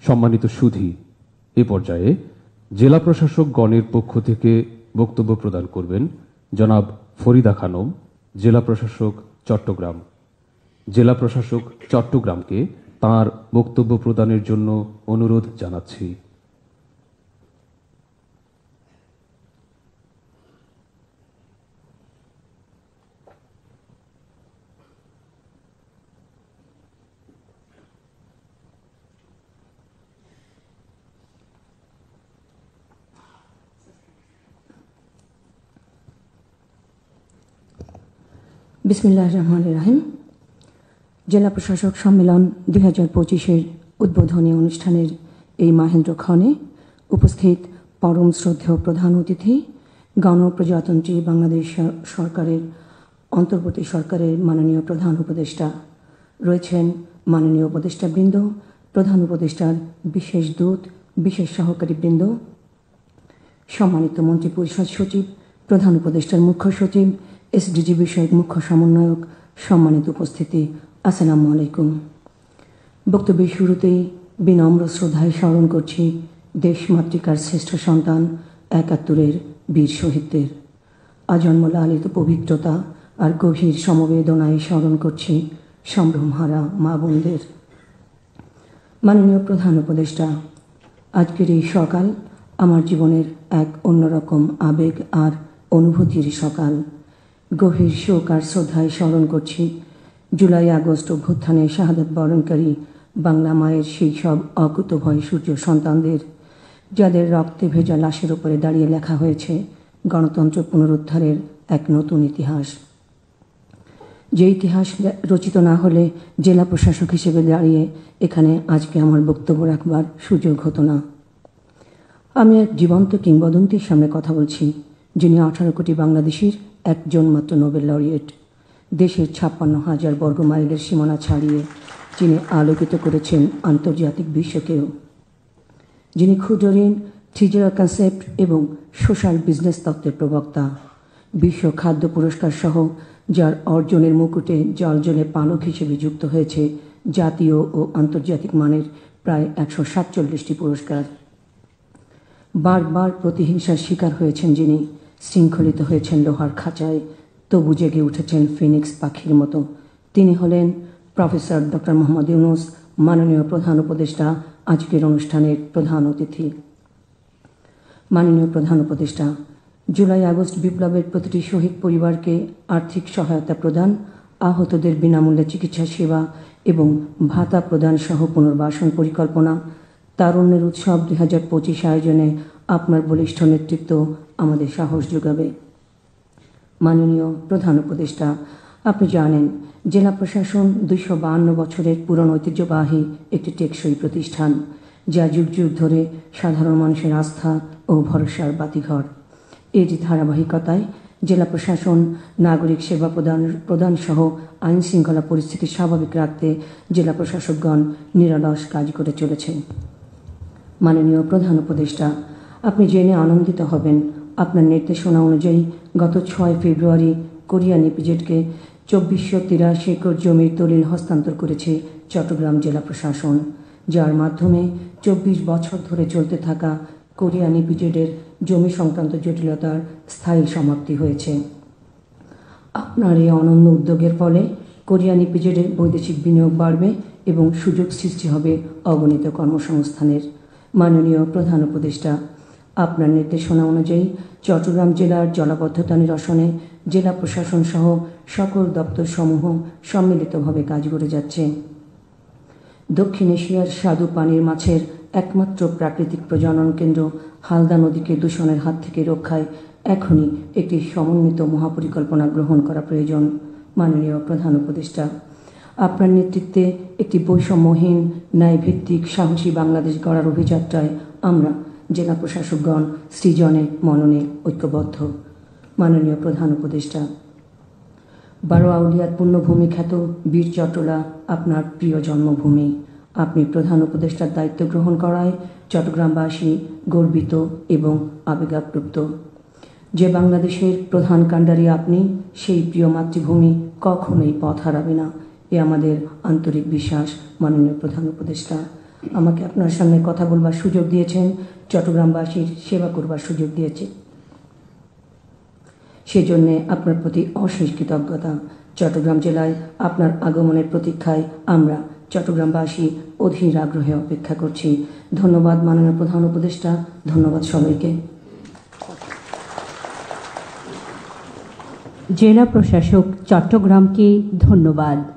সম্মানিত সুধী, এ পর্যায়ে জেলা প্রশাসক গণের পক্ষ থেকে বক্তব্য প্রদান করবেন জনাব ফরিদা খানম, জেলা প্রশাসক চট্টগ্রাম। জেলা প্রশাসক চট্টগ্রামকে তার বক্তব্য প্রদানের জন্য অনুরোধ জানাচ্ছি। বিসমিল্লাহির রহমানির রহিম। জেলা প্রশাসক সম্মেলন 2025-এর উদ্বোধনী অনুষ্ঠানের এই মাহেন্দ্রক্ষণে উপস্থিত পরম শ্রদ্ধেয় প্রধান অতিথি, গণপ্রজাতন্ত্রী বাংলাদেশ সরকারের অন্তর্বর্তী সরকারের মাননীয় প্রধান উপদেষ্টা রয়েছেন, মাননীয় উপদেষ্টাবৃন্দ, প্রধান উপদেষ্টার বিশেষ দূত, বিশেষ সহকারী বৃন্দ, সম্মানিত মন্ত্রিপরিষদ সচিব, প্রধান উপদেষ্টার মুখ্য সচিব, এসডিজি বিষয়ক মুখ্য সমন্বয়ক, সম্মানিত উপস্থিতি, আসসালামু আলাইকুম। বক্তব্যের শুরুতেই বিনম্র শ্রদ্ধায় স্মরণ করছি দেশমাতৃকার শ্রেষ্ঠ সন্তান ৭১-এর বীর শহীদদের। আজন্ম লালিত পবিত্রতা আর গভীর সমবেদনায় স্মরণ করছি সম্ভ্রমহারা মা বোনদের। মাননীয় প্রধান উপদেষ্টা, আজকের এই সকাল আমার জীবনের এক অন্যরকম আবেগ আর অনুভূতির সকাল। গভীর শোক আর শ্রদ্ধায় স্মরণ করছি জুলাই আগস্ট অভ্যুত্থানে শাহাদাত বরণকারী বাংলা মায়ের সেই সব অকুতভয় সূর্য সন্তানদের, যাদের রক্তে ভেজা লাশের উপরে দাঁড়িয়ে লেখা হয়েছে গণতন্ত্র পুনরুদ্ধারের এক নতুন ইতিহাস। যে ইতিহাস রচিত না হলে জেলা প্রশাসক হিসেবে দাঁড়িয়ে এখানে আজকে আমার বক্তব্য রাখবার সুযোগ হতো না। আমি এক জীবন্ত কিংবদন্তির সামনে কথা বলছি, যিনি 18 কোটি বাংলাদেশির একজন মাত্র নোবেল লরিয়েট। দেশের 56,000 বর্গ মাইলের সীমানা ছাড়িয়ে যিনি আলোকিত করেছেন আন্তর্জাতিক বিশ্বকেও, যিনি ক্ষুদ্র ঋণ, থ্রিজেরা কনসেপ্ট এবং সোশ্যাল বিজনেস তত্ত্বের প্রবক্তা, বিশ্ব খাদ্য পুরস্কার সহ যার অর্জনের মুকুটে জলজলে পালক হিসেবে যুক্ত হয়েছে জাতীয় ও আন্তর্জাতিক মানের প্রায় 147টি পুরস্কার। বারবার প্রতিহিংসার শিকার হয়েছেন যিনি, শৃঙ্খলিত হয়েছেন লোহার খাঁচায়, তবু জেগে উঠেছেন ফিনিক্স পাখির মতো, তিনি হলেন প্রফেসর ডক্টর মোহাম্মদ ইউনূস, মাননীয় প্রধান উপদেষ্টা, আজকের অনুষ্ঠানের প্রধান অতিথি। মাননীয় প্রধান উপদেষ্টা, জুলাই আগস্ট বিপ্লবের প্রতিটি শহীদ পরিবারকে আর্থিক সহায়তা প্রদান, আহতদের বিনামূল্যে চিকিৎসা সেবা এবং ভাতা প্রদান সহ পুনর্বাসন পরিকল্পনা, তারুণ্যের উৎসব 2025 আয়োজনে আপনার বলিষ্ঠ নেতৃত্ব আমাদের সাহস যোগাবে। মাননীয় প্রধান উপদেষ্টা, আপনি জানেন জেলা প্রশাসন 252 বছরের পুরনো ঐতিহ্যবাহী একটি টেকসই প্রতিষ্ঠান, যা যুগ যুগ ধরে সাধারণ মানুষের আস্থা ও ভরসার বাতিঘর। এরই ধারাবাহিকতায় জেলা প্রশাসন নাগরিক সেবা প্রদান সহ আইন শৃঙ্খলা পরিস্থিতি স্বাভাবিক রাখতে জেলা প্রশাসকগণ নিরলস কাজ করে চলেছে। মাননীয় প্রধান উপদেষ্টা, আপনি জেনে আনন্দিত হবেন, আপনার নির্দেশনা অনুযায়ী গত 6 ফেব্রুয়ারি কোরিয়ান ইপিজেডকে 2483 একর জমির দলিল হস্তান্তর করেছে চট্টগ্রাম জেলা প্রশাসন, যার মাধ্যমে 24 বছর ধরে চলতে থাকা কোরিয়ান ইপিজেডের জমি সংক্রান্ত জটিলতার স্থায়ী সমাপ্তি হয়েছে। আপনার এই অনন্য উদ্যোগের ফলে কোরিয়ান ইপিজেডের বৈদেশিক বিনিয়োগ বাড়বে এবং সুযোগ সৃষ্টি হবে অগণিত কর্মসংস্থানের। মাননীয় প্রধান উপদেষ্টা, আপনার নির্দেশনা অনুযায়ী চট্টগ্রাম জেলার জলাবদ্ধতা নিরসনে জেলা প্রশাসন সহ সকল দপ্তর সমূহ সম্মিলিতভাবে কাজ করে যাচ্ছে। দক্ষিণ এশিয়ার স্বাদু পানির মাছের একমাত্র প্রাকৃতিক প্রজনন কেন্দ্র হালদা নদীকে দূষণের হাত থেকে রক্ষায় এখনই একটি সমন্বিত মহাপরিকল্পনা গ্রহণ করা প্রয়োজন। মাননীয় প্রধান উপদেষ্টা, আপনার নেতৃত্বে একটি বৈষম্যহীন, ন্যায়ভিত্তিক, সাহসী বাংলাদেশ গড়ার অভিযাত্রায় আমরা জেলা প্রশাসকগণ সৃজনে মননে ঐক্যবদ্ধ। মাননীয় প্রধান উপদেষ্টা, 12 আউলিয়ার পুণ্যভূমি খ্যাত বীর চট্টলা আপনার প্রিয় জন্মভূমি। আপনি প্রধান উপদেষ্টার দায়িত্ব গ্রহণ করায় চট্টগ্রামবাসী গর্বিত এবং আবেগাপ্লুত। যে বাংলাদেশের প্রধান কাণ্ডারি আপনি, সেই প্রিয় মাতৃভূমি কখনোই পথ হারাবে না, এ আমাদের আন্তরিক বিশ্বাস। মাননীয় প্রধান উপদেষ্টা, আমাকে আপনার সামনে কথা বলবার সুযোগ দিয়েছেন, চট্টগ্রামবাসীর সেবা করবার সুযোগ দিয়েছে, সেজন্য আপনার প্রতি অশেষ কৃতজ্ঞতা। চট্টগ্রাম জেলায় আপনার আগমনের প্রতীক্ষায় আমরা চট্টগ্রামবাসী অধীর আগ্রহে অপেক্ষা করছি। ধন্যবাদ মাননীয় প্রধান উপদেষ্টা, ধন্যবাদ সবাইকে। জেলা প্রশাসক চট্টগ্রামকে ধন্যবাদ।